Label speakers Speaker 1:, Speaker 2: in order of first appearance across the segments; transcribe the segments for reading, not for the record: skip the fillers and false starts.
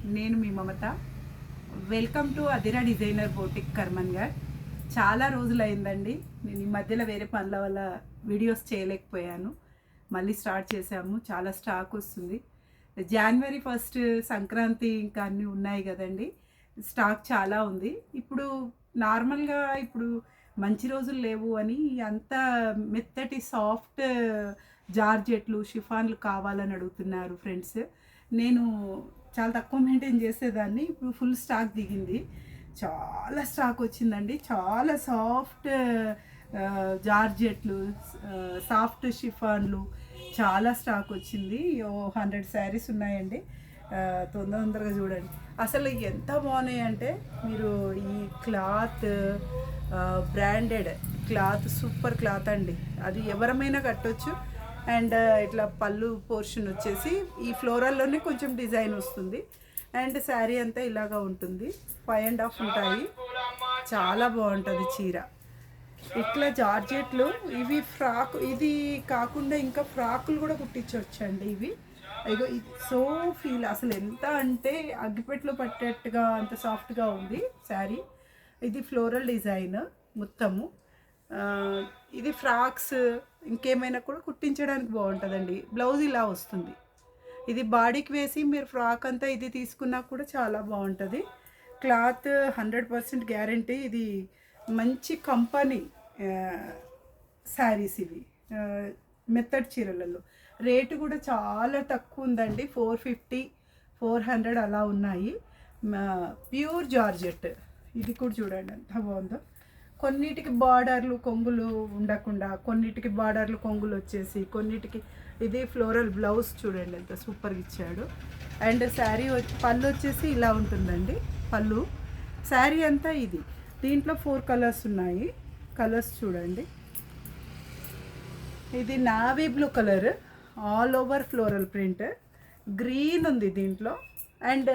Speaker 1: నేను మీ మమత. Welcome to అదిరా designer boutique కర్మన్ఘర్. చాలా రోజులైందండి, నేను ఈ మధ్యలో వేరే పనుల వల్ల వీడియోస్ చేయలేకపోయాను. మళ్ళీ స్టార్ట్ చేశాము. చాలా స్టాక్ వస్తుంది. జనవరి 1 సంక్రాంతి ఇంకా అన్నీ ఉన్నాయి కదండి. స్టాక్ చాలా ఉంది. ఇప్పుడు నార్మల్గా ఇప్పుడు మంచి రోజులు లేవు అని అంత మెత్తటి సాఫ్ట్ జార్జెట్లు షిఫాన్లు కావాలని అడుగుతున్నారు ఫ్రెండ్స్. నేను చాలా తక్కువ మెయింటైన్ చేసేదాన్ని, ఇప్పుడు ఫుల్ స్టాక్ దిగింది. చాలా స్టాక్ వచ్చిందండి. చాలా సాఫ్ట్ జార్జెట్లు, సాఫ్ట్ షిఫాన్లు చాలా స్టాక్ వచ్చింది. 100 శారీస్ ఉన్నాయండి. తొందరగా చూడండి. అసలు ఎంత బాగున్నాయి అంటే, మీరు ఈ cloth branded cloth, super cloth అండి. అది ఎవరమైనా కట్టొచ్చు. అండ్ ఇట్లా పళ్ళు పోర్షన్ వచ్చేసి ఈ ఫ్లోరల్లోనే కొంచెం డిజైన్ వస్తుంది. అండ్ శారీ అంతా ఇలాగా ఉంటుంది. 5.5 ఉంటాయి. చాలా బాగుంటుంది చీర. ఇట్లా జార్జెట్లు ఇవి ఫ్రాక్, ఇది కాకుండా ఇంకా ఫ్రాకులు కూడా కుట్టించవచ్చండి ఇవి. ఇగో ఇది సో ఫీల్, అసలు ఎంత అంటే అగ్గిపెట్లో పట్టేట్టుగా అంత సాఫ్ట్గా ఉంది శారీ. ఇది ఫ్లోరల్ డిజైన్ మొత్తము. ఇది ఫ్రాక్స్ ఇంకేమైనా కూడా కుట్టించడానికి బాగుంటుందండి. బ్లౌజ్ ఇలా వస్తుంది. ఇది బాడీకి వేసి మీరు ఫ్రాక్ అంతా ఇది తీసుకున్నా కూడా చాలా బాగుంటుంది. Cloth 100% guarantee. ఇది మంచి కంపెనీ శారీస్ ఇవి, మెత్తడి చీరలలో. రేటు కూడా చాలా తక్కువ ఉందండి. 450, 400 అలా ఉన్నాయి. Pure georgette. ఇది కూడా చూడండి ఎంత బాగుందో. కొన్నిటికి బార్డర్లు కొంగులు ఉండకుండా, కొన్నిటికి బార్డర్లు కొంగులు వచ్చేసి, కొన్నిటికి ఇది ఫ్లోరల్ బ్లౌజ్ చూడండి ఎంత సూపర్గా ఇచ్చాడు. అండ్ శారీ పళ్ళు వచ్చేసి ఇలా ఉంటుందండి. పళ్ళు శారీ అంతా ఇది. దీంట్లో 4 కలర్స్ ఉన్నాయి. కలర్స్ చూడండి. ఇది navy blue colour, all over floral print. Green ఉంది దీంట్లో, అండ్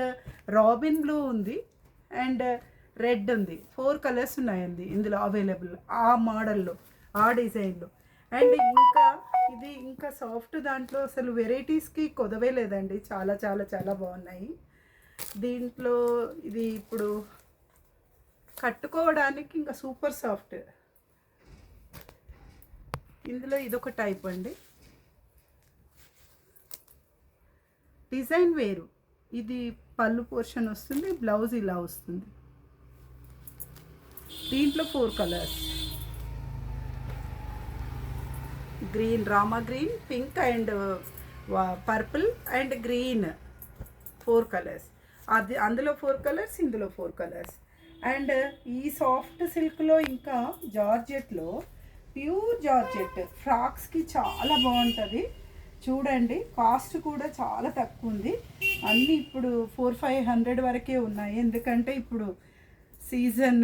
Speaker 1: రాబిన్ బ్లూ ఉంది, అండ్ రెడ్ ఉంది. 4 కలర్స్ ఉన్నాయండి ఇందులో అవైలబుల్, ఆ మోడల్లో, ఆ డిజైన్లో. అండ్ ఇంకా ఇది ఇంకా సాఫ్ట్ దాంట్లో అసలు వెరైటీస్కి కొదవే లేదండి. చాలా చాలా చాలా బాగున్నాయి దీంట్లో. ఇది ఇప్పుడు కట్టుకోవడానికి ఇంకా సూపర్ సాఫ్ట్. ఇందులో ఇదొక టైప్ అండి. డిజైన్ వేరు. ఇది పళ్ళు పోర్షన్ వస్తుంది, బ్లౌజ్ ఇలా వస్తుంది. దీంట్లో 4 colours, green, Rama green, pink and purple and green. 4 colours. అది అందులో 4 కలర్స్, ఇందులో 4 కలర్స్. అండ్ ఈ సాఫ్ట్ సిల్క్లో ఇంకా జార్జెట్లో, ప్యూర్ జార్జెట్ ఫ్రాక్స్కి చాలా బాగుంటుంది. చూడండి, కాస్ట్ కూడా చాలా తక్కువ ఉంది. అన్నీ ఇప్పుడు 400-500 వరకే ఉన్నాయి. ఎందుకంటే ఇప్పుడు సీజన్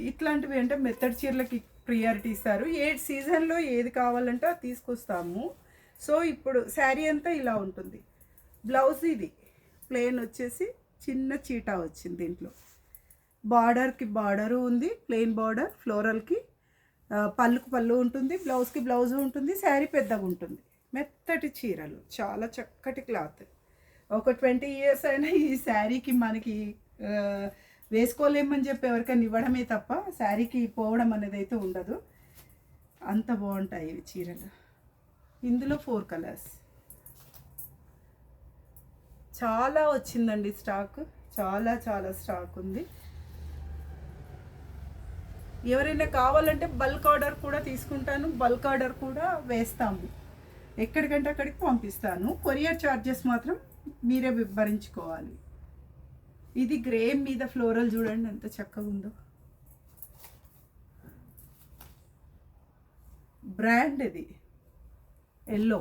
Speaker 1: ఇట్లాంటివి అంటే మెత్తడి చీరలకి ప్రియారిటీ ఇస్తారు. ఏ సీజన్లో ఏది కావాలంటే అది తీసుకొస్తాము. సో ఇప్పుడు శారీ అంతా ఇలా ఉంటుంది. బ్లౌజ్ ఇది ప్లెయిన్ వచ్చేసి చిన్న చీటా వచ్చింది. దీంట్లో బార్డర్కి బార్డరు ఉంది, ప్లెయిన్ బార్డర్ ఫ్లోరల్కి. పళ్ళుకు పళ్ళు ఉంటుంది, బ్లౌజ్కి బ్లౌజు ఉంటుంది. శారీ పెద్దగా ఉంటుంది. మెత్తటి చీరలు, చాలా చక్కటి క్లాత్. ఒక 20 ఇయర్స్ అయినా ఈ శారీకి మనకి వేసుకోలేమని చెప్పి ఎవరికైనా ఇవ్వడమే తప్ప శారీకి పోవడం అనేది అయితే ఉండదు. అంత బాగుంటాయి ఇవి చీరలు. ఇందులో 4 కలర్స్. చాలా వచ్చిందండి స్టాక్. చాలా చాలా స్టాక్ ఉంది. ఎవరైనా కావాలంటే బల్క్ ఆర్డర్ కూడా తీసుకుంటాను, బల్క్ ఆర్డర్ కూడా వేస్తాము. ఎక్కడికంటే అక్కడికి పంపిస్తాను. కొరియర్ ఛార్జెస్ మాత్రం మీరే భరించుకోవాలి. ఇది గ్రే మీద ఫ్లోరల్ చూడండి ఎంత చక్కగా ఉందో. బ్రాండ్ ఇది ఎల్లో.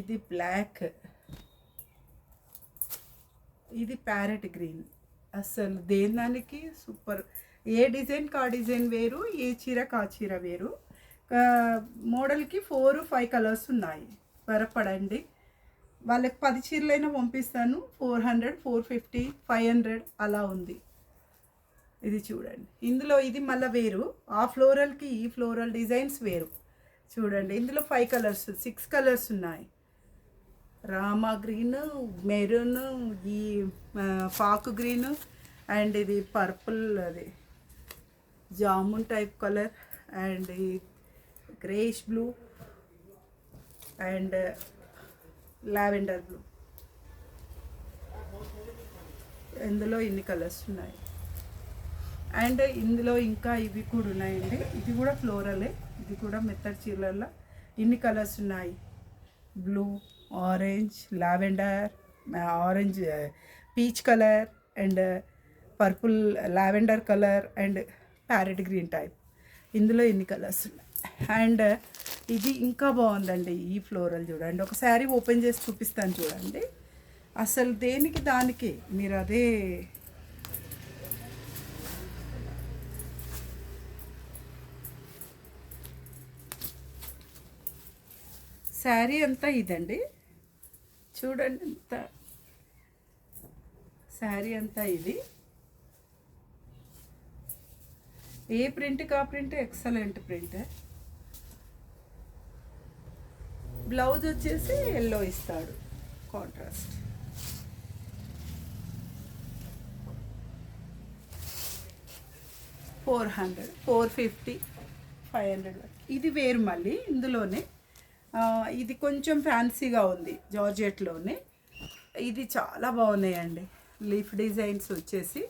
Speaker 1: ఇది బ్లాక్. ఇది ప్యారెట్ గ్రీన్. అసలు దేనికి సూపర్. ఏ డిజైన్కి ఆ డిజైన్ వేరు, ఏ చీరకు ఆ చీర వేరు. మోడల్కి 4-5 కలర్స్ ఉన్నాయి. త్వరపడండి. వాళ్ళకి 10 చీరలైనా పంపిస్తాను. 400, 450, 500 అలా ఉంది. ఇది చూడండి. ఇందులో ఇది మళ్ళీ వేరు. ఆ ఫ్లోరల్కి ఈ ఫ్లోరల్ డిజైన్స్ వేరు. చూడండి, ఇందులో 5 కలర్స్, 6 కలర్స్ ఉన్నాయి. రామా గ్రీన్, మెరూన్, ఈ పాకు గ్రీన్, అండ్ ఇది పర్పుల్, అది జామున్ టైప్ కలర్, అండ్ ఈ greyish blue, and lavender blue. ఇందులో ఇన్ని కలర్స్ ఉన్నాయి. అండ్ ఇందులో ఇంకా ఇవి కూడా ఉన్నాయండి. ఇది కూడా ఫ్లోరలే, ఇది కూడా మెత్తడి చీరలలో ఇన్ని కలర్స్ ఉన్నాయి. Blue, orange, lavender, orange, peach colour, and purple, lavender colour, and parrot green type. ఇందులో ఇన్ని కలర్స్ ఉన్నాయి. అండ్ ఇది ఇంకా బాగుందండి. ఈ ఫ్లోరల్ చూడండి, ఒక శారీ ఓపెన్ చేసి చూపిస్తాను చూడండి. అసలు దేనికి దానికి మీరు అదే శారీ అంతా ఇదండి. చూడండి ఎంత శారీ అంతా ఇది. ఏ ప్రింట్కి ఆ ప్రింట్ ఎక్సలెంట్ ప్రింట్. బ్లౌజ్ వచ్చేసి ఎల్లో ఇస్తాడు కాంట్రాస్ట్. $400, $450, $500. ఇది వేరు మళ్ళీ ఇందులోనే. ఇది కొంచెం ఫ్యాన్సీగా ఉంది, జార్జెట్లోనే. ఇది చాలా బాగున్నాయండి. లీఫ్ డిజైన్స్ వచ్చేసి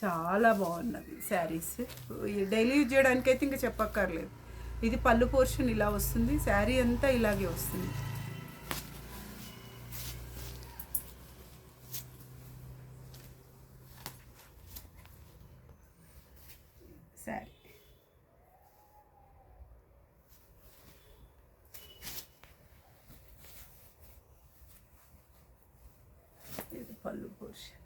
Speaker 1: చాలా బాగున్నది శారీస్. డైలీ యూజ్ చేయడానికి అయితే ఇంకా చెప్పక్కర్లేదు. ఇది పళ్ళు పోర్షన్ ఇలా వస్తుంది, శారీ అంతా ఇలాగే వస్తుంది. శారీ ఇది పళ్ళు పోర్షన్.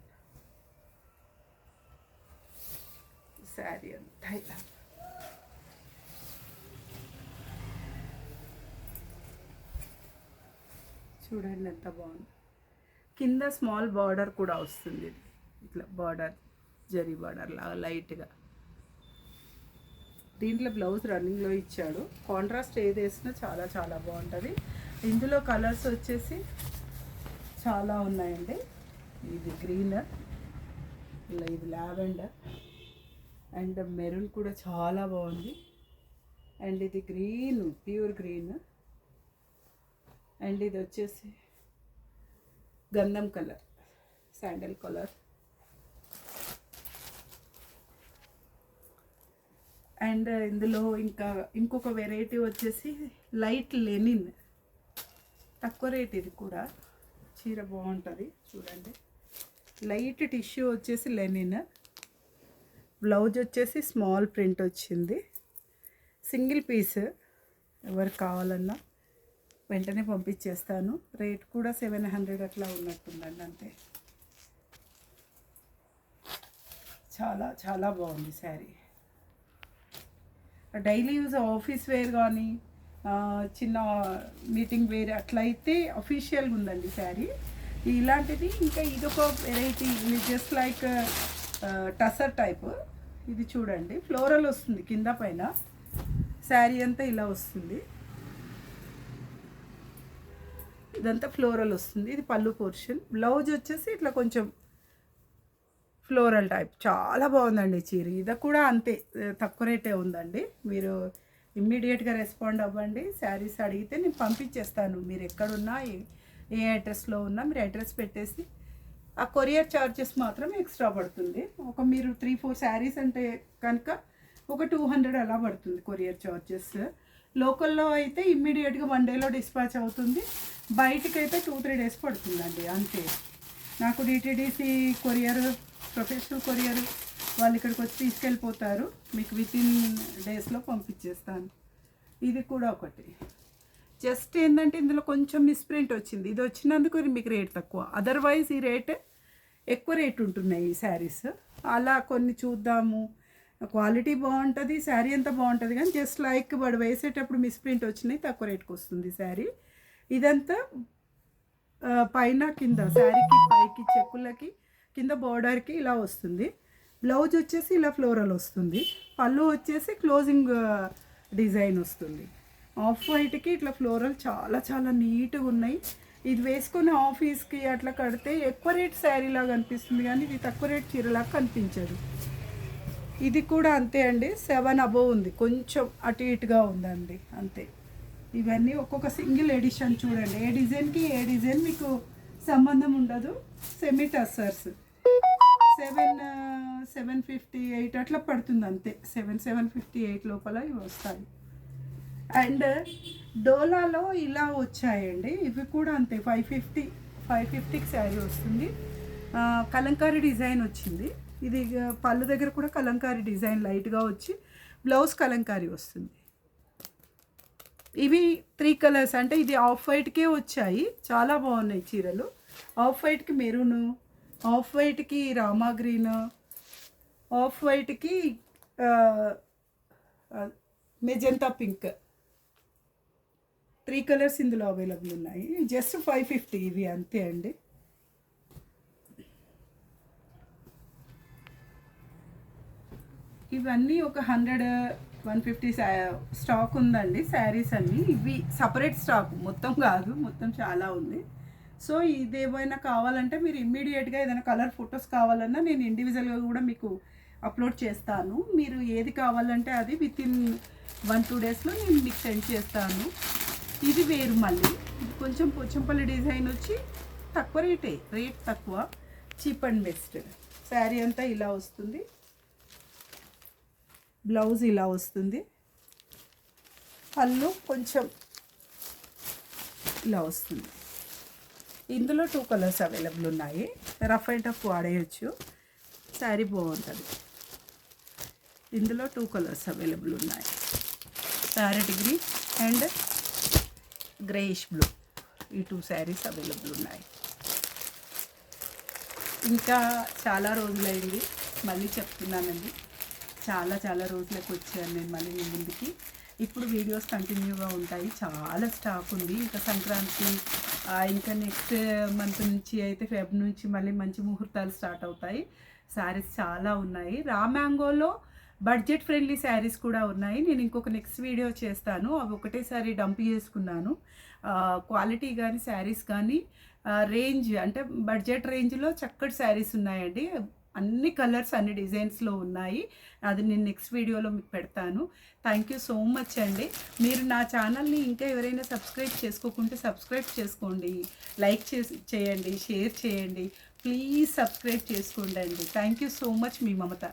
Speaker 1: శారీ అంతా ఇలా. చూడండి ఎంత బాగుంది. కింద స్మాల్ బార్డర్ కూడా వస్తుంది. ఇట్లా బార్డర్, జరీ బార్డర్ లాగా లైట్గా. దీంట్లో బ్లౌజ్ రన్నింగ్లో ఇచ్చాడు. కాంట్రాస్ట్ ఏది వేసినా చాలా చాలా బాగుంటుంది. ఇందులో కలర్స్ వచ్చేసి చాలా ఉన్నాయండి. ఇది గ్రీన్, ఇలా ఇది లావెండర్, అండ్ మెరూన్ కూడా చాలా బాగుంది. అండ్ ఇది గ్రీన్, ప్యూర్ గ్రీన్. అండ్ ఇది వచ్చేసి గంధం కలర్, శాండల్ కలర్. అండ్ ఇందులో ఇంకా ఇంకొక వెరైటీ వచ్చేసి లైట్ లెనిన్, తక్కువ రేట్. ఇది కూడా చీర బాగుంటుంది చూడండి. లైట్ టిష్యూ వచ్చేసి లెనిన్. బ్లౌజ్ వచ్చేసి స్మాల్ ప్రింట్ వచ్చింది. Single piece. ఎవరికి కావాలన్నా వెంటనే పంపించేస్తాను. రేట్ కూడా 700 అట్లా ఉన్నట్టుందండి అంతే. చాలా చాలా బాగుంది sari. Daily use office wear కానీ చిన్న మీటింగ్ వేర్ అట్లయితే అఫీషియల్గా ఉందండి శారీ. ఇలాంటిది ఇంకా ఇదొక variety, just like tussar type. ఇది చూడండి, ఫ్లోరల్ వస్తుంది కింద పైన. శారీ అంతా ఇలా వస్తుంది. ఇదంతా ఫ్లోరల్ వస్తుంది. ఇది పళ్ళు పోర్షన్. బ్లౌజ్ వచ్చేసి ఇట్లా కొంచెం ఫ్లోరల్ టైప్. చాలా బాగుందండి చీర. ఇది కూడా అంతే, తక్కువ రేటే ఉందండి. మీరు ఇమ్మీడియట్గా రెస్పాండ్ అవ్వండి. శారీస్ అడిగితే నేను పంపించేస్తాను. మీరు ఎక్కడున్నా, ఏ అడ్రస్లో ఉన్నా మీరు అడ్రస్ పెట్టేసి, ఆ కొరియర్ ఛార్జెస్ మాత్రం ఎక్స్ట్రా పడుతుంది. ఒక మీరు 3-4 శారీస్ అంటే కనుక ఒక 200 అలా పడుతుంది కొరియర్ ఛార్జెస్. లోకల్లో అయితే ఇమ్మీడియట్గా 1 డేలో డిస్పాచ్ అవుతుంది. బయటకైతే 2-3 డేస్ పడుతుందండి అంతే. నాకు డిటీడీసీ కొరియర్, ప్రొఫెషనల్ కొరియర్ వాళ్ళు ఇక్కడికి వచ్చి తీసుకెళ్ళిపోతారు. మీకు వితిన్ డేస్లో పంపించేస్తాను. ఇది కూడా ఒకటి. జస్ట్ ఏంటంటే ఇందులో కొంచెం మిస్ప్రింట్ వచ్చింది. ఇది వచ్చినందుకు మీకు రేట్ తక్కువ. అదర్వైజ్ ఈ రేట్ ఎక్కువ రేట్ ఉంటున్నాయి ఈ శారీస్. అలా కొన్ని చూద్దాము. క్వాలిటీ బాగుంటుంది, శారీ అంతా బాగుంటుంది, కానీ జస్ట్ లైక్ వాడు వేసేటప్పుడు మిస్ప్రింట్ వచ్చినాయి, తక్కువ రేట్కి వస్తుంది శారీ. ఇదంతా పైన కింద శారీకి పైకి చెక్కులకి కింద బార్డర్కి ఇలా వస్తుంది. బ్లౌజ్ వచ్చేసి ఇలా ఫ్లోరల్ వస్తుంది. పళ్ళు వచ్చేసి క్లోజింగ్ డిజైన్ వస్తుంది. ఆఫ్ వైట్కి ఇట్లా ఫ్లోరల్ చాలా చాలా నీట్గా ఉన్నాయి. ఇది వేసుకొని ఆఫీస్కి అట్లా కడితే ఎక్కువ రేట్ శారీ లాగా అనిపిస్తుంది, కానీ ఇది తక్కువ రేట్ చీరలాగా కనిపించదు. ఇది కూడా అంతే అండి, 7 అబోవ్ ఉంది, కొంచెం అటు ఇటుగా ఉందండి అంతే. ఇవన్నీ ఒక్కొక్క సింగిల్ ఎడిషన్ చూడండి, ఏ డిజైన్కి ఏ డిజైన్ మీకు సంబంధం ఉండదు. సెమీ టస్సర్స్ 758 అట్లా పడుతుంది అంతే, 758 లోపల ఇవి వస్తాయి. అండ్ డోలాలో ఇలా వచ్చాయండి, ఇవి కూడా అంతే 550కి శారీ వస్తుంది. కలంకారీ డిజైన్ వచ్చింది, ఇది పళ్ళు దగ్గర కూడా కలంకారీ డిజైన్ లైట్గా వచ్చి బ్లౌజ్ కలంకారీ వస్తుంది. ఇవి 3 కలర్స్, అంటే ఇది ఆఫ్ వైట్కే వచ్చాయి, చాలా బాగున్నాయి చీరలు. ఆఫ్ వైట్కి మెరూను, ఆఫ్ వైట్కి రామా గ్రీన్, ఆఫ్ వైట్కి మెజెంతా పింక్, 3 కలర్స్ ఇందులో అవైలబుల్ ఉన్నాయి. జస్ట్ 550 ఇవి అంతే అండి. ఇవన్నీ ఒక 100-150 స్టాక్ ఉందండి శారీస్ అన్నీ. ఇవి సపరేట్ స్టాక్, మొత్తం కాదు, మొత్తం చాలా ఉంది. సో ఇదేమైనా కావాలంటే మీరు ఇమ్మీడియట్గా ఏదైనా కలర్ ఫొటోస్ కావాలన్నా నేను ఇండివిజువల్గా కూడా మీకు అప్లోడ్ చేస్తాను. మీరు ఏది కావాలంటే అది వితిన్ 1-2 డేస్లో నేను మీకు సెండ్ చేస్తాను. ఇది వేరు, మళ్ళీ ఇది కొంచెం పోచంపల్లి డిజైన్ వచ్చి తక్కువ రేట్ తక్కువ, చీప్ అండ్ బెస్ట్. శారీ అంతా ఇలా వస్తుంది, బ్లౌజ్ ఇలా వస్తుంది, పళ్ళు కొంచెం ఇలా వస్తుంది. ఇందులో 2 కలర్స్ అవైలబుల్ ఉన్నాయి, రఫ్ అండ్ టఫ్ వాడేయచ్చు, శారీ బాగుంటుంది. ఇందులో 2 కలర్స్ అవైలబుల్ ఉన్నాయి, parrot green and greyish blue, ఈ 2 శారీస్ అవైలబుల్ ఉన్నాయి. ఇంకా చాలా రోజులైంది, మళ్ళీ చెప్తున్నానండి, చాలా రోజులకు వచ్చాను నేను మళ్ళీ మీ ముందుకి. ఇప్పుడు వీడియోస్ కంటిన్యూగా ఉంటాయి, చాలా స్టాక్ ఉంది. ఇంకా సంక్రాంతి, ఇంకా నెక్స్ట్ మంత్ నుంచి అయితే ఫెబ్ నుంచి మళ్ళీ మంచి ముహూర్తాలు స్టార్ట్ అవుతాయి. శారీస్ చాలా ఉన్నాయి. రా మ్యాంగోలో బడ్జెట్ ఫ్రెండ్లీ శారీస్ కూడా ఉన్నాయి, నేను ఇంకొక నెక్స్ట్ వీడియో చేస్తాను. అవి ఒకటేసారి డంప్ చేసుకున్నాను. క్వాలిటీ కానీ శారీస్ కానీ రేంజ్ అంటే బడ్జెట్ రేంజ్లో చక్కటి శారీస్ ఉన్నాయండి. అన్ని కలర్స్ అన్ని డిజైన్స్లో ఉన్నాయి, అది నేను నెక్స్ట్ వీడియోలో మీకు పెడతాను. థ్యాంక్ యూ సో మచ్ అండి. మీరు నా ఛానల్ని ఇంకా ఎవరైనా సబ్స్క్రైబ్ చేసుకోకుంటే సబ్స్క్రైబ్ చేసుకోండి, లైక్ చేయండి, షేర్ చేయండి, ప్లీజ్ సబ్స్క్రైబ్ చేసుకోండి అండి. Thank you so much, me Mamata.